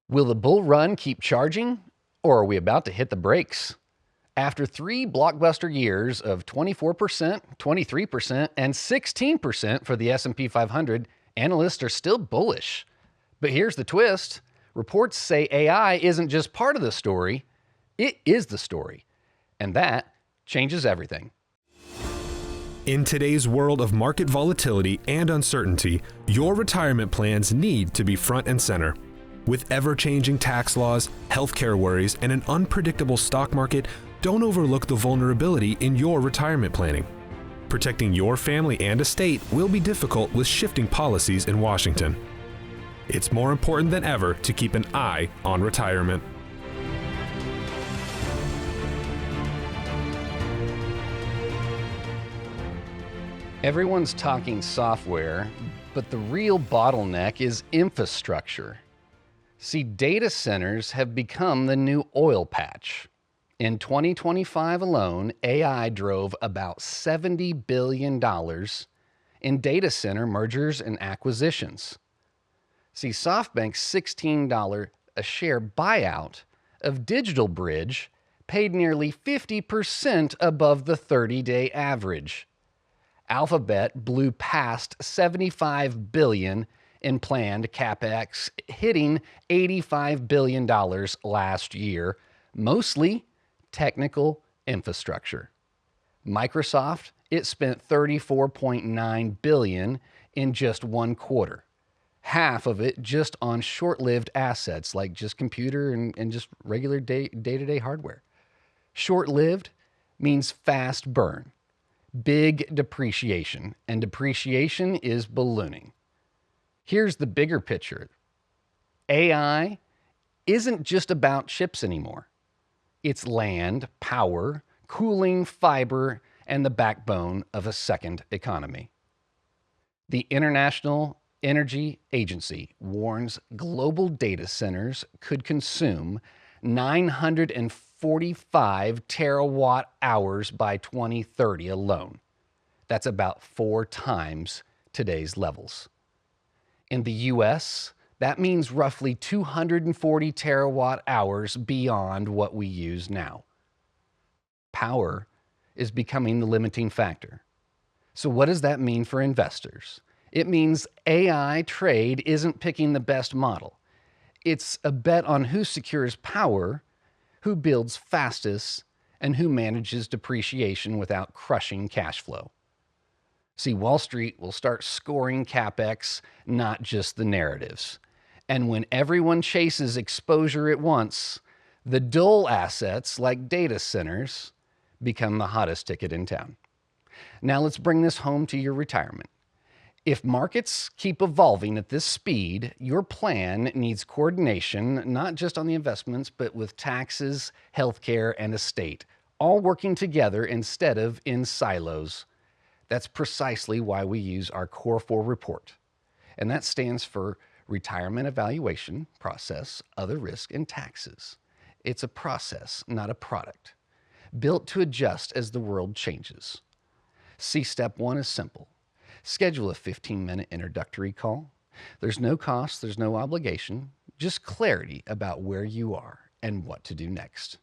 Will the bull run keep charging, or are we about to hit the brakes? After 3 blockbuster years of 24%, 23%, and 16% for the S&P 500, analysts are still bullish. But here's the twist. Reports say AI isn't just part of the story, it is the story. And that changes everything. In today's world of market volatility and uncertainty, your retirement plans need to be front and center. With ever-changing tax laws, healthcare worries, and an unpredictable stock market, don't overlook the vulnerability in your retirement planning. Protecting your family and estate will be difficult with shifting policies in Washington. It's more important than ever to keep an eye on retirement. Everyone's talking software, but the real bottleneck is infrastructure. See, data centers have become the new oil patch. In 2025 alone, AI drove about $70 billion in data center mergers and acquisitions. See, SoftBank's $16 a share buyout of DigitalBridge paid nearly 50% above the 30-day average. Alphabet blew past $75 billion in planned CapEx, hitting $85 billion last year, mostly technical infrastructure. Microsoft, it spent $34.9 billion in just one quarter. Half of it just on short-lived assets like just computer and just regular day-to-day hardware. Short-lived means fast burn, big depreciation, and depreciation is ballooning. Here's the bigger picture. AI isn't just about chips anymore. It's land, power, cooling, fiber, and the backbone of a second economy. The International Energy Agency warns global data centers could consume 945 terawatt hours by 2030 alone. That's about 4 times today's levels. In the US, that means roughly 240 terawatt hours beyond what we use now. Power is becoming the limiting factor. So what does that mean for investors? It means AI trade isn't picking the best model. It's a bet on who secures power, who builds fastest, and who manages depreciation without crushing cash flow. See, Wall Street will start scoring CapEx, not just the narratives. And when everyone chases exposure at once, the dull assets like data centers become the hottest ticket in town. Now let's bring this home to your retirement. If markets keep evolving at this speed, your plan needs coordination, not just on the investments, but with taxes, healthcare, and estate, all working together instead of in silos. That's precisely why we use our Core 4 report. And that stands for Retirement Evaluation, Process, Other Risk, and Taxes. It's a process, not a product, built to adjust as the world changes. See, step 1 is simple. Schedule a 15-minute introductory call. There's no cost, there's no obligation, just clarity about where you are and what to do next.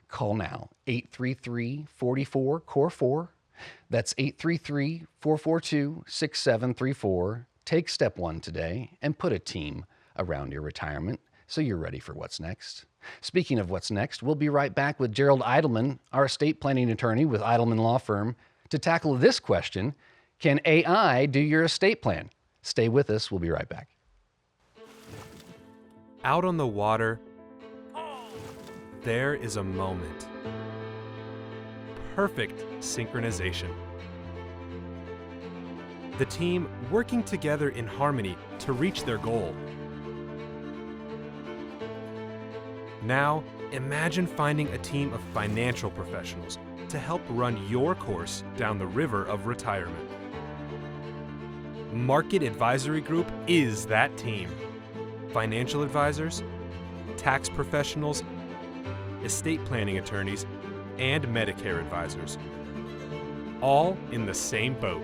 Call now, 833-44-CORE4. That's 833-442-6734. Take step 1 today and put a team around your retirement so you're ready for what's next. Speaking of what's next, we'll be right back with Gerald Eidelman, our estate planning attorney with Eidelman Law Firm, to tackle this question: can AI do your estate plan? Stay with us. We'll be right back. Out on the water, there is a moment. Perfect synchronization. The team working together in harmony to reach their goal. Now, imagine finding a team of financial professionals to help run your course down the river of retirement. Market Advisory Group is that team. Financial advisors, tax professionals, estate planning attorneys, and Medicare advisors. All in the same boat.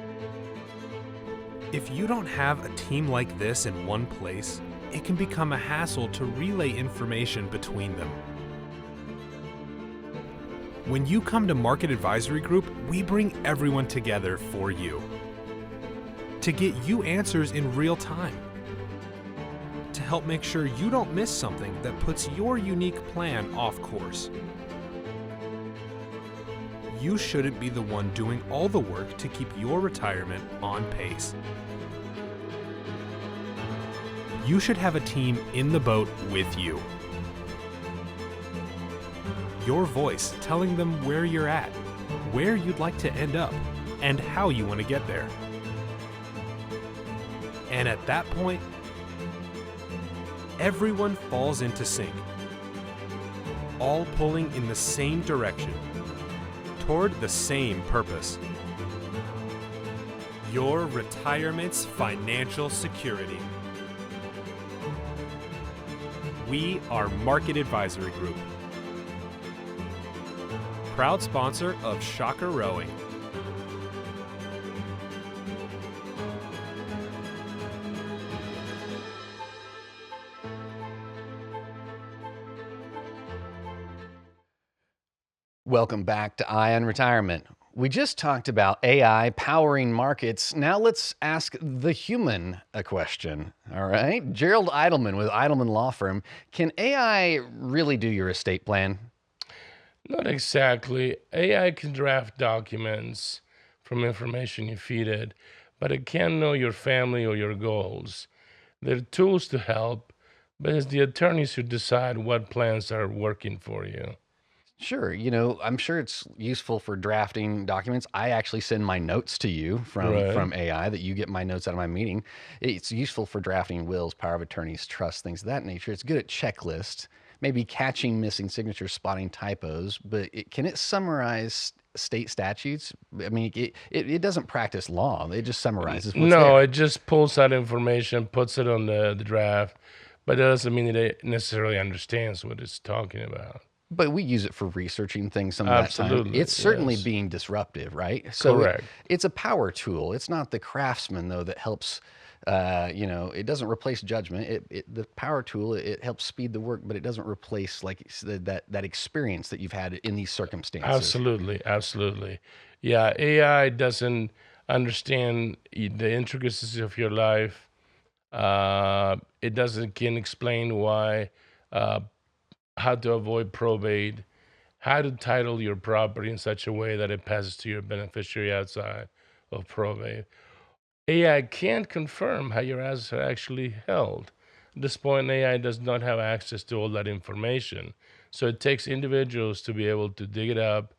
If you don't have a team like this in one place, it can become a hassle to relay information between them. When you come to Market Advisory Group, we bring everyone together for you to get you answers in real time, to help make sure you don't miss something that puts your unique plan off course. You shouldn't be the one doing all the work to keep your retirement on pace. You should have a team in the boat with you. Your voice telling them where you're at, where you'd like to end up, and how you want to get there. And at that point, everyone falls into sync, all pulling in the same direction, toward the same purpose. Your retirement's financial security. We are Market Advisory Group, proud sponsor of Shocker Rowing. Welcome back to Eye on Retirement. We just talked about AI powering markets. Now let's ask the human a question. All right. Gerald Eidelman with Eidelman Law Firm. Can AI really do your estate plan? Not exactly. AI can draft documents from information you feed it, but it can't know your family or your goals. There are tools to help, but it's the attorneys who decide what plans are working for you. Sure. I'm sure it's useful for drafting documents. I actually send my notes to you from AI that you get my notes out of my meeting. It's useful for drafting wills, power of attorneys, trusts, things of that nature. It's good at checklists, maybe catching missing signatures, spotting typos, but can it summarize state statutes? I mean, it doesn't practice law. It just summarizes what's No, there. it just pulls that information, puts it on the draft, but that doesn't mean that it necessarily understands what it's talking about. But we use it for researching things some of that time. Absolutely, It's certainly yes. being disruptive, right? So Correct. it's a power tool. It's not the craftsman, though, that helps, it doesn't replace judgment. The power tool, it helps speed the work, but it doesn't replace that experience that you've had in these circumstances. Absolutely, absolutely. Yeah, AI doesn't understand the intricacies of your life. It doesn't can explain why, how to avoid probate, how to title your property in such a way that it passes to your beneficiary outside of probate. AI can't confirm how your assets are actually held. At this point, AI does not have access to all that information. So it takes individuals to be able to dig it up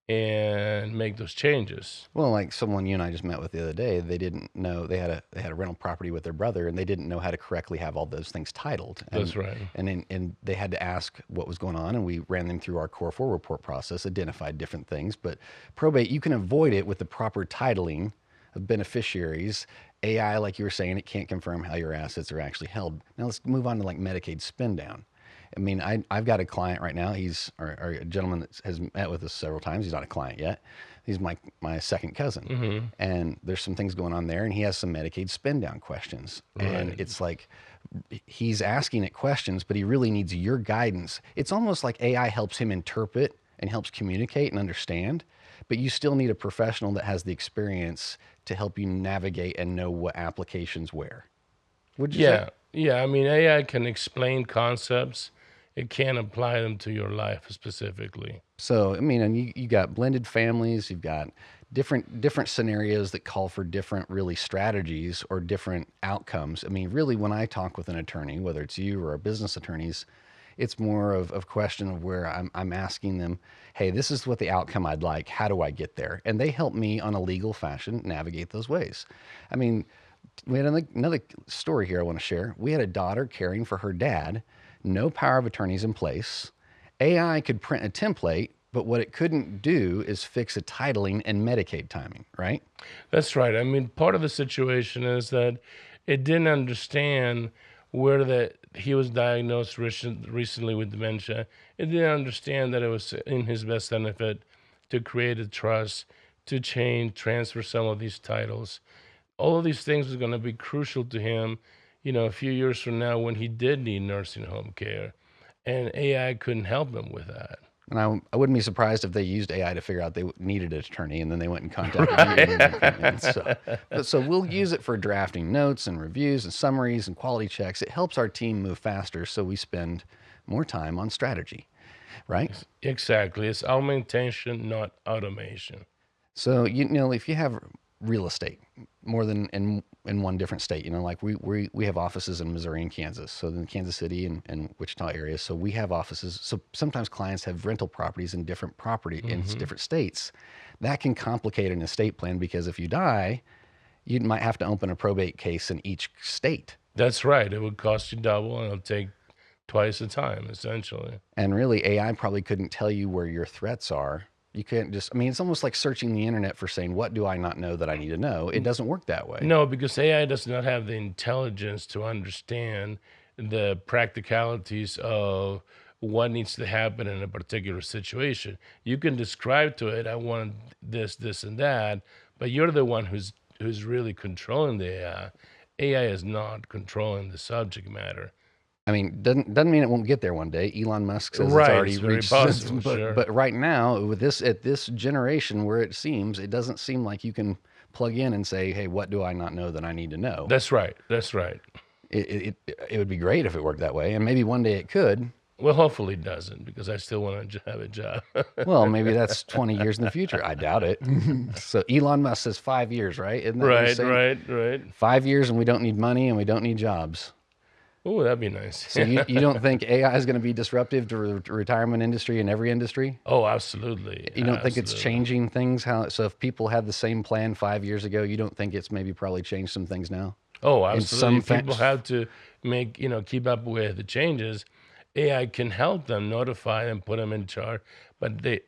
and make those changes. Well, like someone you and I just met with the other day, they didn't know they had a rental property with their brother, and they didn't know how to correctly have all those things titled. That's right. And they had to ask what was going on, and we ran them through our Core 4 report process, identified different things. But probate, you can avoid it with the proper titling of beneficiaries. AI, like you were saying, it can't confirm how your assets are actually held. Now let's move on to like Medicaid spin down. I mean, I've got a client right now. He's or a gentleman that has met with us several times. He's not a client yet. He's my second cousin, and there's some things going on there. And he has some Medicaid spin down questions, and it's like he's asking it questions, but he really needs your guidance. It's almost like AI helps him interpret and helps communicate and understand, but you still need a professional that has the experience to help you navigate and know what applications where. Would you say? Yeah. I mean, AI can explain concepts. It can't apply them to your life specifically. So, I mean, and you got blended families, you've got different scenarios that call for different really strategies or different outcomes. I mean, really, when I talk with an attorney, whether it's you or our business attorneys, it's more of question of where I'm asking them, hey, this is what the outcome I'd like. How do I get there? And they help me on a legal fashion navigate those ways. I mean, we had another story here I want to share. We had a daughter caring for her dad, no power of attorneys in place. AI could print a template, but what it couldn't do is fix a titling and Medicaid timing, right? That's right. I mean, part of the situation is that it didn't understand where he was diagnosed recently with dementia. It didn't understand that it was in his best benefit to create a trust, to transfer some of these titles. All of these things was going to be crucial to him, a few years from now when he did need nursing home care, and AI couldn't help him with that. And I wouldn't be surprised if they used AI to figure out they needed an attorney, and then they went and contacted you. And so we'll use it for drafting notes and reviews and summaries and quality checks. It helps our team move faster, so we spend more time on strategy, right? Exactly. It's augmentation, not automation. So, if you have real estate more than in one different state, like we have offices in Missouri and Kansas, so in Kansas City and Wichita areas. So we have offices. So sometimes clients have rental properties in different in different states. That can complicate an estate plan because if you die, you might have to open a probate case in each state. That's right. It would cost you double, and it'll take twice the time, essentially. And really, AI probably couldn't tell you where your threats are. You can't it's almost like searching the internet for saying, what do I not know that I need to know? It doesn't work that way. No, because AI does not have the intelligence to understand the practicalities of what needs to happen in a particular situation. You can describe to it, I want this, this, and that, but you're the one who's really controlling the AI. AI is not controlling the subject matter. I mean, doesn't mean it won't get there one day. Elon Musk says Right, it's already it's very reached, possible, but, sure. but right now, with at this generation, where it doesn't seem like you can plug in and say, "Hey, what do I not know that I need to know?" That's right. That's right. It would be great if it worked that way, and maybe one day it could. Well, hopefully it doesn't, because I still want to have a job. Well, maybe that's 20 years in the future. I doubt it. So Elon Musk says 5 years, right? Isn't that what he's saying? Right. 5 years, and we don't need money, and we don't need jobs. Oh, that'd be nice. So you don't think AI is going to be disruptive to the retirement industry and every industry? Oh, absolutely. You don't think it's changing things? So if people had the same plan 5 years ago, you don't think it's maybe probably changed some things now? Oh, absolutely. People have to keep up with the changes. AI can help them, notify them, put them in charge, but the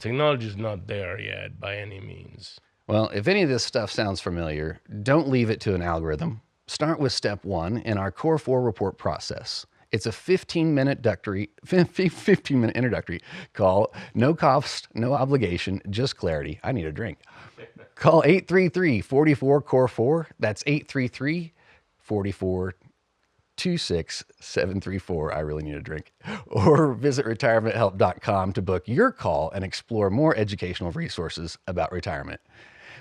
technology is not there yet by any means. Well, if any of this stuff sounds familiar, don't leave it to an algorithm. Start with step 1 in our Core 4 report process. It's a 15-minute introductory call. No cost, no obligation, just clarity. I need a drink. Call 833-44-CORE4. That's 833-44-26-734. I really need a drink. Or visit retirementhelp.com to book your call and explore more educational resources about retirement.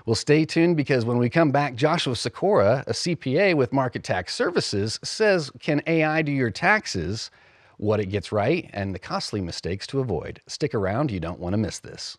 Well, stay tuned, because when we come back, Joshua Cicora, a CPA with Market Tax Services, says, can AI do your taxes, what it gets right, and the costly mistakes to avoid. Stick around, you don't want to miss this.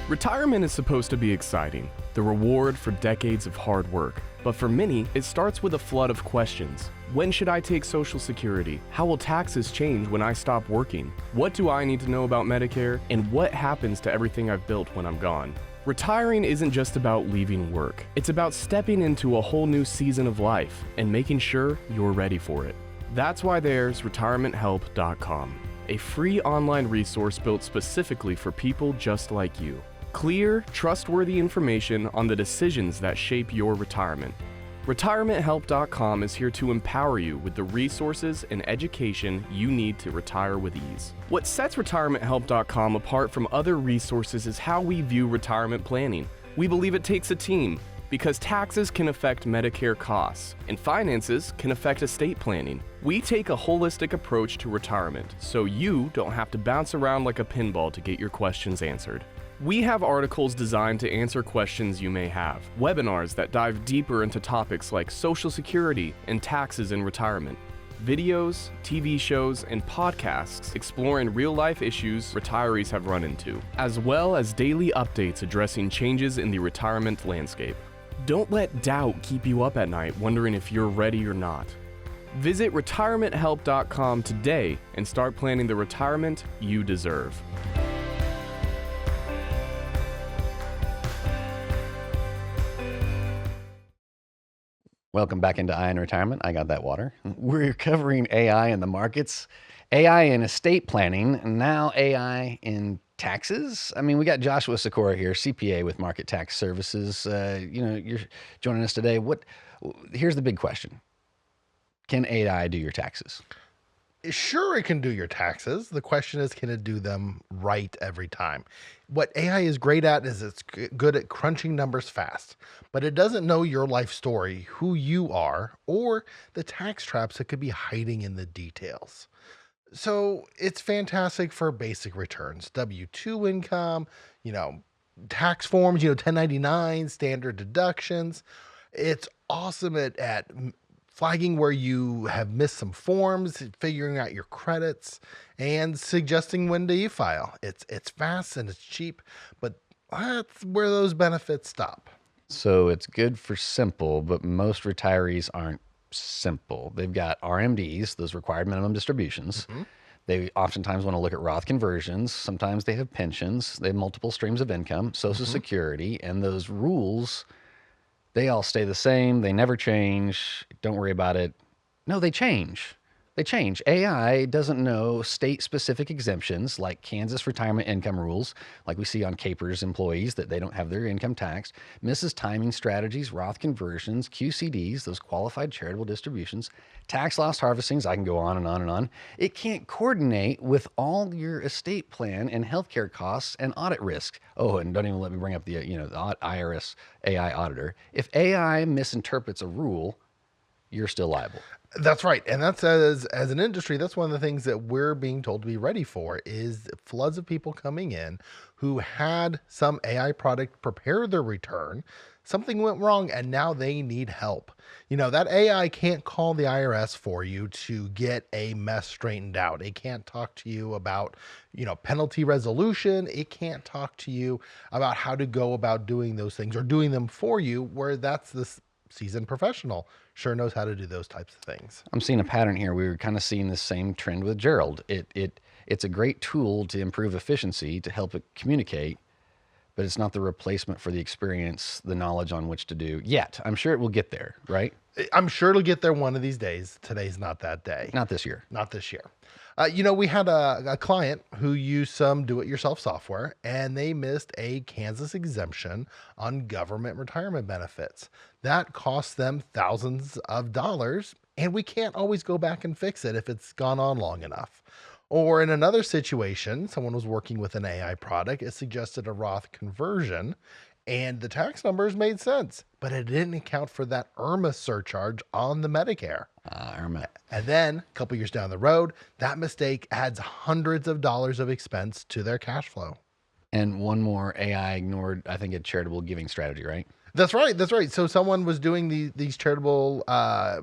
Retirement is supposed to be exciting, the reward for decades of hard work. But for many, it starts with a flood of questions. When should I take Social Security? How will taxes change when I stop working? What do I need to know about Medicare? And what happens to everything I've built when I'm gone? Retiring isn't just about leaving work. It's about stepping into a whole new season of life and making sure you're ready for it. That's why there's retirementhelp.com, a free online resource built specifically for people just like you. Clear, trustworthy information on the decisions that shape your retirement. RetirementHelp.com is here to empower you with the resources and education you need to retire with ease. What sets RetirementHelp.com apart from other resources is how we view retirement planning. We believe it takes a team, because taxes can affect Medicare costs, and finances can affect estate planning. We take a holistic approach to retirement, so you don't have to bounce around like a pinball to get your questions answered. We have articles designed to answer questions you may have, webinars that dive deeper into topics like Social Security and taxes in retirement, videos, TV shows, and podcasts exploring real-life issues retirees have run into, as well as daily updates addressing changes in the retirement landscape. Don't let doubt keep you up at night wondering if you're ready or not. Visit retirementhelp.com today and start planning the retirement you deserve. Welcome back into Eye on Retirement. I got that water. We're covering AI in the markets, AI in estate planning, and now AI in taxes. I mean, we got Joshua Cicora here, CPA with Market Tax Services. You're joining us today. Here's the big question. Can AI do your taxes? Sure, it can do your taxes. The question is, can it do them right every time? What AI is great at is it's good at crunching numbers fast, but it doesn't know your life story, who you are, or the tax traps that could be hiding in the details. So it's fantastic for basic returns, W 2 income, you know, tax forms, 1099, standard deductions. It's awesome at flagging where you have missed some forms, figuring out your credits, and suggesting when to e-file. It's fast and it's cheap, but that's where those benefits stop. So it's good for simple, but most retirees aren't simple. They've got RMDs, those required minimum distributions. They oftentimes want to look at Roth conversions. Sometimes they have pensions. They have multiple streams of income, Social Security, and those rules, they all stay the same. They never change. Don't worry about it. No, they change. They change. AI doesn't know state-specific exemptions like Kansas retirement income rules, like we see on Capers employees that they don't have their income taxed, misses timing strategies, Roth conversions, QCDs, those qualified charitable distributions, tax loss harvestings. I can go on and on and on. It can't coordinate with all your estate plan and healthcare costs and audit risk. Oh, and don't even let me bring up the IRS AI auditor. If AI misinterprets a rule, you're still liable. That's right. And that's as an industry, that's one of the things that we're being told to be ready for is floods of people coming in who had some AI product prepare their return. Something went wrong and now they need help. That AI can't call the IRS for you to get a mess straightened out. It can't talk to you about, penalty resolution. It can't talk to you about how to go about doing those things or doing them for you, where that's this seasoned professional sure knows how to do those types of things. I'm seeing a pattern here. We were kind of seeing the same trend with Gerald. It's a great tool to improve efficiency, to help it communicate, but it's not the replacement for the experience, the knowledge on which to do yet. I'm sure it will get there, right? I'm sure it'll get there one of these days. Today's not that day. Not this year. Not this year. We had a client who used some do-it-yourself software, and they missed a Kansas exemption on government retirement benefits. That cost them thousands of dollars, and we can't always go back and fix it if it's gone on long enough. Or in another situation, someone was working with an AI product. It suggested a Roth conversion, and the tax numbers made sense, but it didn't account for that IRMA surcharge on the Medicare. IRMA. And then a couple years down the road, that mistake adds hundreds of dollars of expense to their cash flow. And one more AI ignored, I think, a charitable giving strategy, right? That's right. That's right. So someone was doing these charitable, I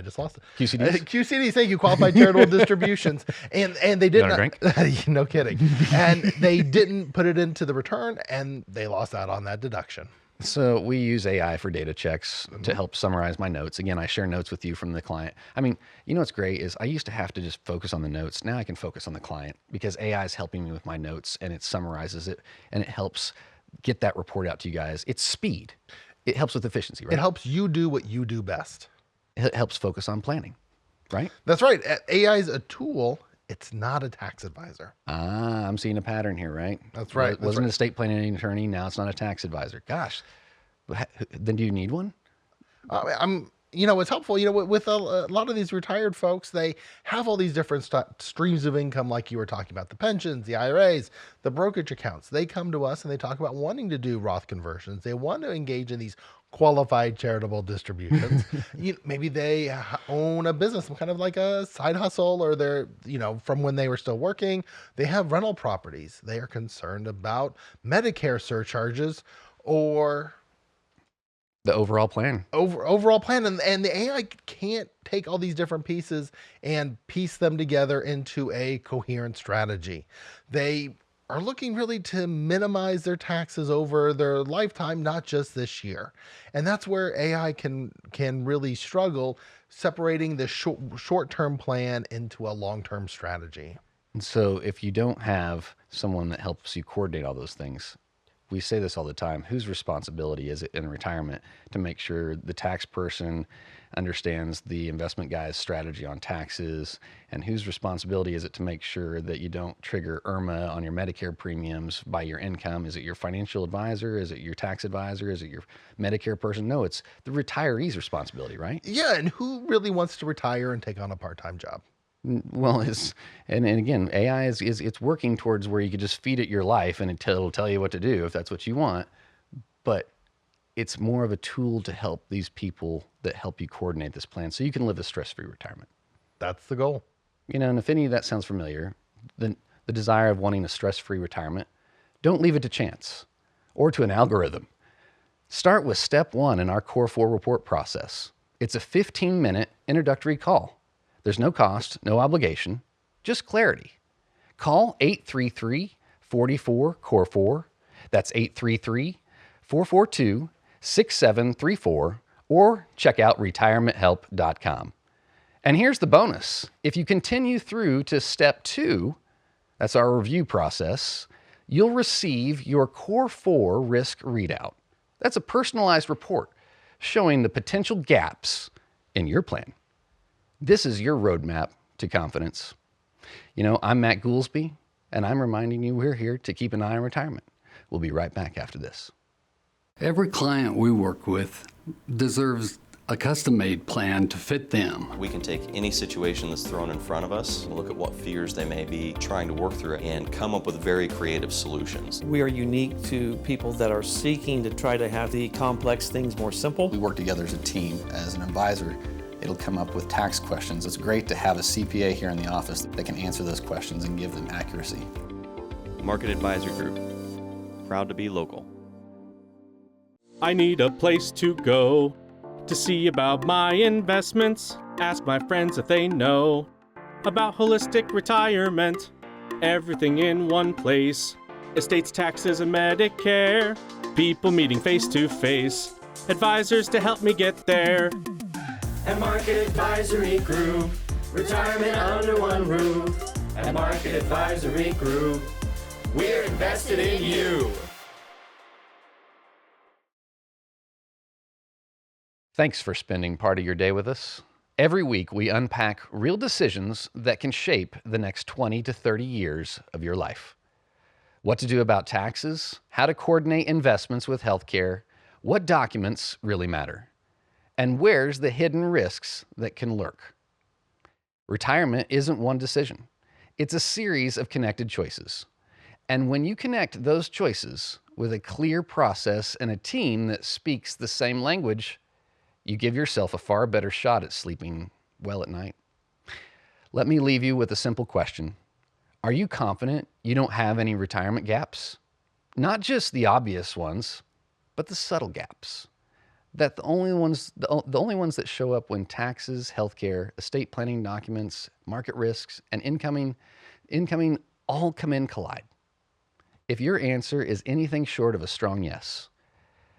just lost it. QCDs? QCDs, thank you, qualified charitable distributions. And they You didn't. want a drink? No kidding. And they didn't put it into the return, and they lost out on that deduction. So we use AI for data checks to help summarize my notes. Again, I share notes with you from the client. I mean, what's great is I used to have to just focus on the notes. Now I can focus on the client because AI is helping me with my notes, and it summarizes it, and it helps get that report out to you guys. It's speed. It helps with efficiency, right? It helps you do what you do best. It helps focus on planning, right? That's right. AI is a tool. It's not a tax advisor. I'm seeing a pattern here, right? That's right. It wasn't an estate planning attorney. Now it's not a tax advisor. Gosh, then do you need one? It's helpful. With a lot of these retired folks, they have all these different streams of income, like you were talking about, the pensions, the IRAs, the brokerage accounts. They come to us and they talk about wanting to do Roth conversions. They want to engage in these qualified charitable distributions. Maybe they own a business, some kind of like a side hustle, or they're, from when they were still working, they have rental properties. They are concerned about Medicare surcharges or The overall plan. overall plan. And the AI can't take all these different pieces and piece them together into a coherent strategy. They are looking really to minimize their taxes over their lifetime, not just this year. And that's where AI can really struggle, separating the short-term plan into a long-term strategy. And so if you don't have someone that helps you coordinate all those things, we say this all the time, whose responsibility is it in retirement to make sure the tax person understands the investment guy's strategy on taxes, and whose responsibility is it to make sure that you don't trigger IRMA on your Medicare premiums by your income? Is it your financial advisor? Is it your tax advisor? Is it your Medicare person? No, it's the retiree's responsibility, right? Yeah, and who really wants to retire and take on a part-time job? Well, and again, AI is it's working towards where you could just feed it your life and it'll tell you what to do if that's what you want. But it's more of a tool to help these people that help you coordinate this plan so you can live a stress-free retirement. That's the goal. And if any of that sounds familiar, then the desire of wanting a stress-free retirement, don't leave it to chance or to an algorithm. Start with step 1 in our Core 4 report process. It's a 15-minute introductory call. There's no cost, no obligation, just clarity. Call 833-44-CORE4. That's 833-442-6734, or check out retirementhelp.com. And here's the bonus. If you continue through to step 2, that's our review process, you'll receive your Core 4 risk readout. That's a personalized report showing the potential gaps in your plan. This is your roadmap to confidence. I'm Matt Goolsby, and I'm reminding you we're here to keep an eye on retirement. We'll be right back after this. Every client we work with deserves a custom-made plan to fit them. We can take any situation that's thrown in front of us, look at what fears they may be, trying to work through it, and come up with very creative solutions. We are unique to people that are seeking to try to have the complex things more simple. We work together as a team. As an advisor, it'll come up with tax questions. It's great to have a CPA here in the office that can answer those questions and give them accuracy. Market Advisor Group, proud to be local. I need a place to go to see about my investments. Ask my friends if they know about holistic retirement. Everything in one place. Estates, taxes, and Medicare. People meeting face to face. Advisors to help me get there. At Market Advisory Group, retirement under one roof. At Market Advisory Group, we're invested in you. Thanks for spending part of your day with us. Every week, we unpack real decisions that can shape the next 20 to 30 years of your life. What to do about taxes, how to coordinate investments with healthcare, what documents really matter, and where's the hidden risks that can lurk. Retirement isn't one decision. It's a series of connected choices. And when you connect those choices with a clear process and a team that speaks the same language, you give yourself a far better shot at sleeping well at night. Let me leave you with a simple question. Are you confident you don't have any retirement gaps? Not just the obvious ones, but the subtle gaps. That the only ones that show up when taxes, healthcare, estate planning documents, market risks, and incoming all come in collide. If your answer is anything short of a strong yes,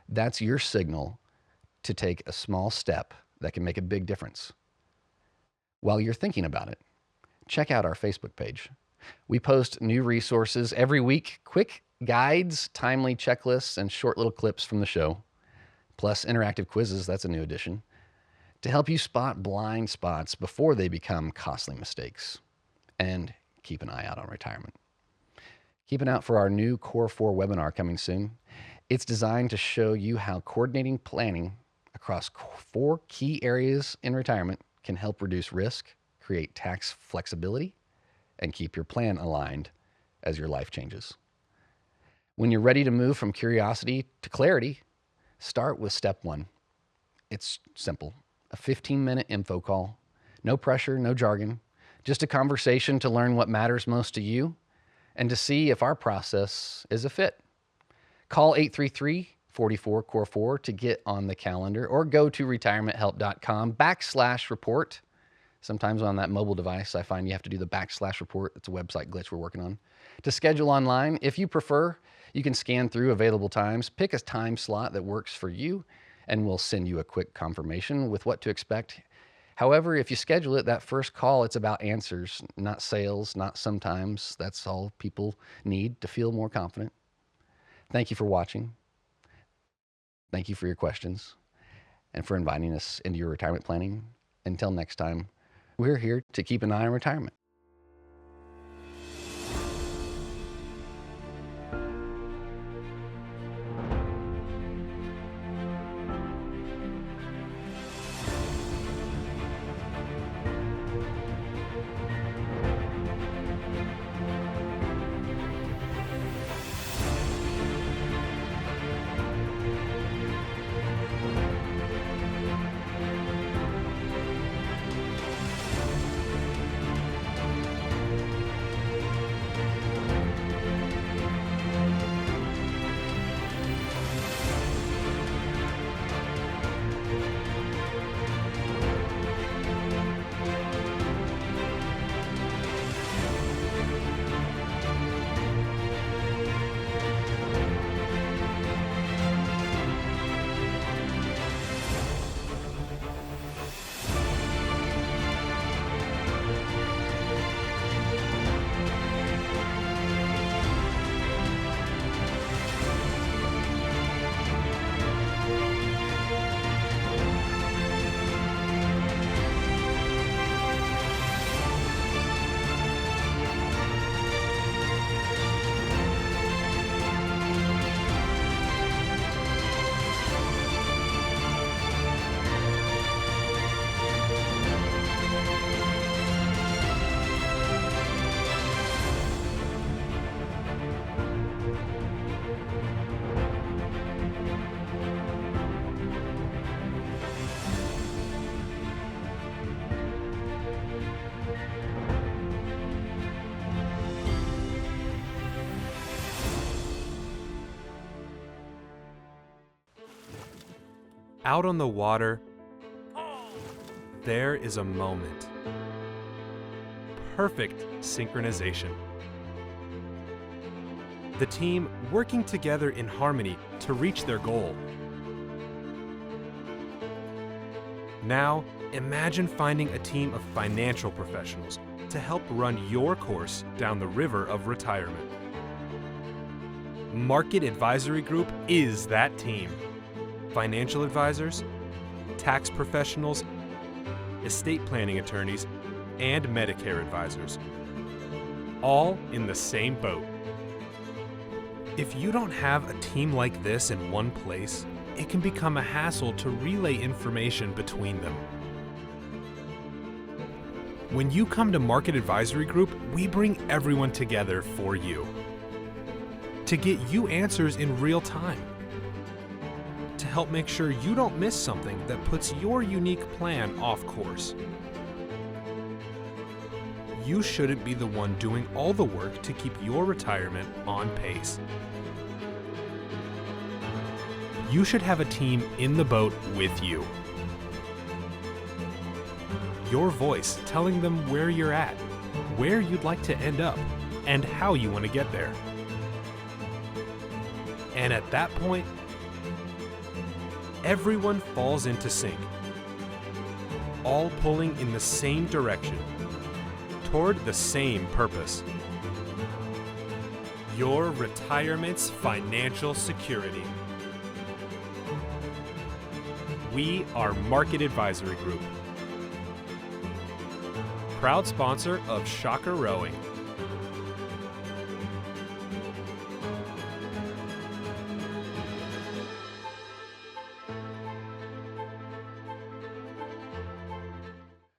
that's your signal to take a small step that can make a big difference. While you're thinking about it, check out our Facebook page. We post new resources every week, quick guides, timely checklists, and short little clips from the show, plus interactive quizzes, that's a new addition, to help you spot blind spots before they become costly mistakes. And keep an eye out on retirement. Keep an eye out for our new Core 4 webinar coming soon. It's designed to show you how coordinating planning across 4 key areas in retirement can help reduce risk, create tax flexibility, and keep your plan aligned as your life changes. When you're ready to move from curiosity to clarity, start with step 1. It's simple, a 15-minute info call. No pressure, no jargon, just a conversation to learn what matters most to you and to see if our process is a fit. Call 833-44-CORE4 to get on the calendar, or go to retirementhelp.com/report. Sometimes on that mobile device, I find you have to do the /report. It's a website glitch we're working on. To schedule online, if you prefer, you can scan through available times, pick a time slot that works for you, and we'll send you a quick confirmation with what to expect. However, if you schedule it, that first call, it's about answers, not sales, not sometimes. That's all people need to feel more confident. Thank you for watching. Thank you for your questions and for inviting us into your retirement planning. Until next time, we're here to keep an eye on retirement. Out on the water, there is a moment. Perfect synchronization. The team working together in harmony to reach their goal. Now, imagine finding a team of financial professionals to help run your course down the river of retirement. Market Advisory Group is that team. Financial advisors, tax professionals, estate planning attorneys, and Medicare advisors. All in the same boat. If you don't have a team like this in one place, it can become a hassle to relay information between them. When you come to Market Advisory Group, we bring everyone together for you. To get you answers in real time. To help make sure you don't miss something that puts your unique plan off course. You shouldn't be the one doing all the work to keep your retirement on pace. You should have a team in the boat with you. Your voice telling them where you're at, where you'd like to end up, and how you want to get there. And at that point, everyone falls into sync, all pulling in the same direction, toward the same purpose. Your retirement's financial security. We are Market Advisory Group, proud sponsor of Shocker Rowing.